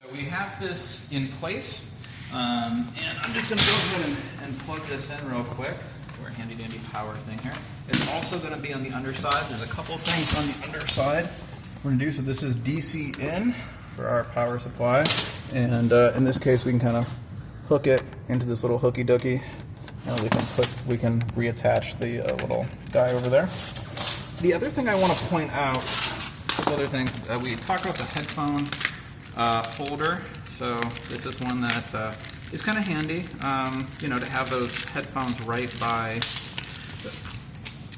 So we have this in place, and I'm just going to go ahead and plug this in real quick. Our handy dandy power thing here. It's also going to be on the underside. There's a couple things on the underside we're going to do. So this is DC in for our power supply, and in this case we can kind of hook it into this little hooky dookie, and we can reattach the little guy over there. The other thing I want to point out, a couple other things. We talked about the headphone holder. So this is one that is kind of handy, you know, to have those headphones right by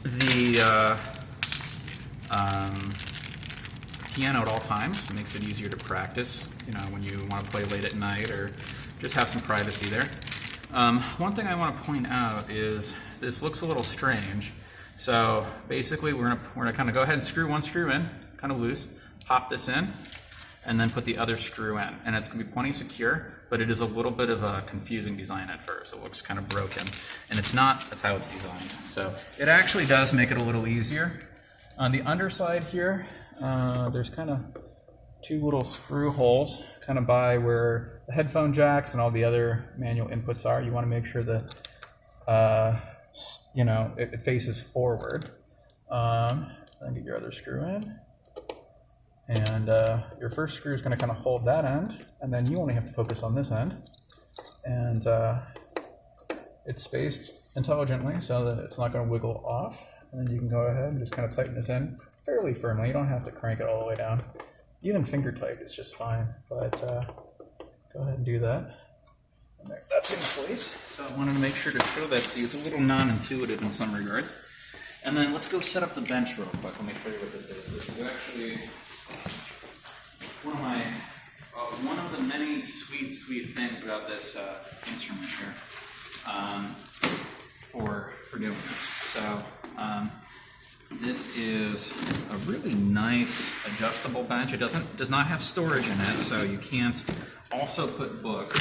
the piano at all times. It makes it easier to practice, you know, when you want to play late at night or just have some privacy there. One thing I want to point out is this looks a little strange. So basically we're gonna kind of go ahead and screw one screw in, kind of loose, pop this in, and then put the other screw in. And it's gonna be plenty secure, but it is a little bit of a confusing design at first. It looks kind of broken, and it's not, that's how it's designed. So it actually does make it a little easier. On the underside here, there's kind of two little screw holes kind of by where the headphone jacks and all the other manual inputs are. You wanna make sure that you know, it faces forward. Then get your other screw in. And your first screw is going to kind of hold that end, and then you only have to focus on this end. And it's spaced intelligently so that it's not going to wiggle off. And then you can go ahead and just kind of tighten this in fairly firmly. You don't have to crank it all the way down. Even finger tight is just fine, but go ahead and do that. And there, that's in place. So I wanted to make sure to show that to you. It's a little non-intuitive in some regards. And then let's go set up the bench real quick. Let me show you what this is. This is actually one of the many sweet things about this instrument here for doing this. So this is a really nice adjustable bench. It does not have storage in it, so you can't also put books.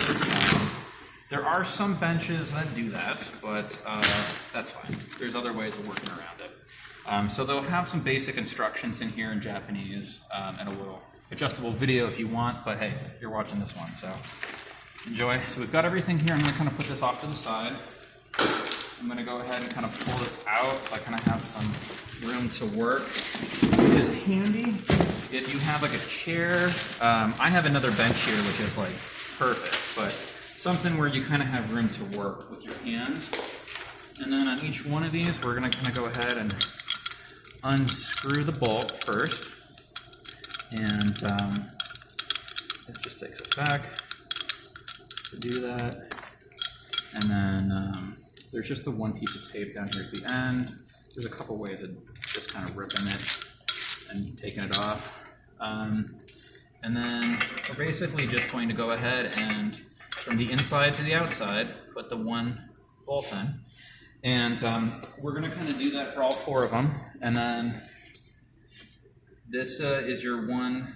There are some benches that do that, but that's fine. There's other ways of working around it. So they'll have some basic instructions in here in Japanese and a little adjustable video if you want, but hey, you're watching this one, so enjoy. So we've got everything here. I'm going to kind of put this off to the side. I'm going to go ahead and kind of pull this out so I kind of have some room to work. It is handy if you have like a chair. I have another bench here which is like perfect, but something where you kind of have room to work with your hands. And then on each one of these, we're going to kind of go ahead and unscrew the bolt first. And it just takes a sec to do that. And then there's just the one piece of tape down here at the end. There's a couple ways of just kind of ripping it and taking it off. And then we're basically just going to go ahead and from the inside to the outside, put the one bolt in. And we're going to kind of do that for all four of them. And then this is your one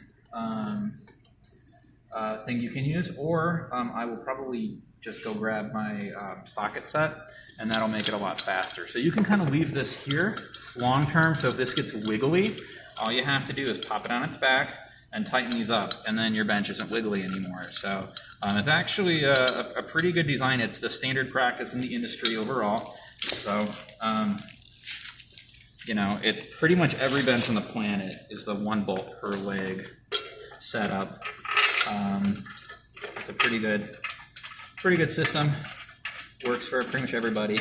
thing you can use, or I will probably just go grab my socket set, and that'll make it a lot faster. So you can kind of leave this here long term, so if this gets wiggly, all you have to do is pop it on its back and tighten these up, and then your bench isn't wiggly anymore. So it's actually a pretty good design. It's the standard practice in the industry overall. So you know, it's pretty much every bench on the planet is the one bolt per leg setup. It's a pretty good system. Works for pretty much everybody.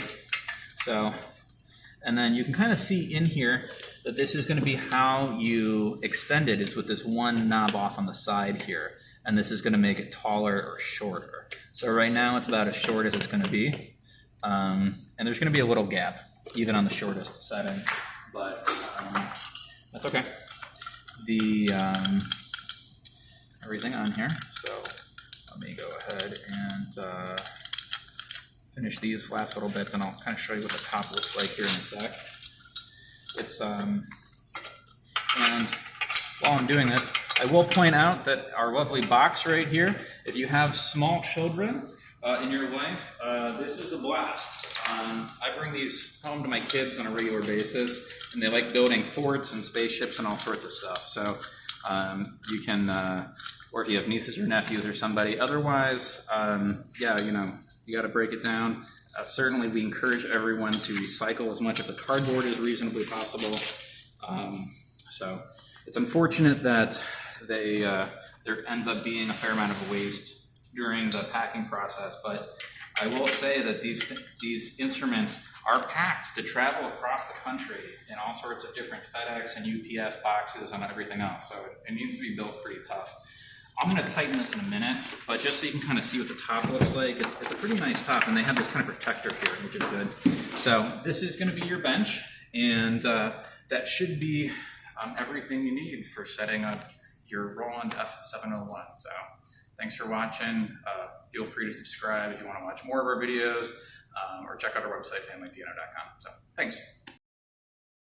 So, and then you can kind of see in here that this is going to be how you extend it, is with this one knob off on the side here. And this is going to make it taller or shorter. So right now it's about as short as it's going to be. And there's going to be a little gap, even on the shortest setting. But that's okay. The everything on here. So let me go ahead and finish these last little bits, and I'll kind of show you what the top looks like here in a sec. It's and while I'm doing this, I will point out that our lovely box right here, if you have small children in your life, this is a blast. I bring these home to my kids on a regular basis, and they like building forts and spaceships and all sorts of stuff. So you can or if you have nieces or nephews or somebody. Otherwise, yeah, you know, you got to break it down. Certainly, we encourage everyone to recycle as much of the cardboard as reasonably possible. So it's unfortunate that there ends up being a fair amount of waste during the packing process, but I will say that these instruments are packed to travel across the country in all sorts of different FedEx and UPS boxes and everything else, so it needs to be built pretty tough. I'm going to tighten this in a minute, but just so you can kind of see what the top looks like, it's a pretty nice top, and they have this kind of protector here, which is good. So this is going to be your bench, and that should be everything you need for setting up your Roland F701. So thanks for watching. Feel free to subscribe if you want to watch more of our videos, or check out our website, familypiano.com. So thanks.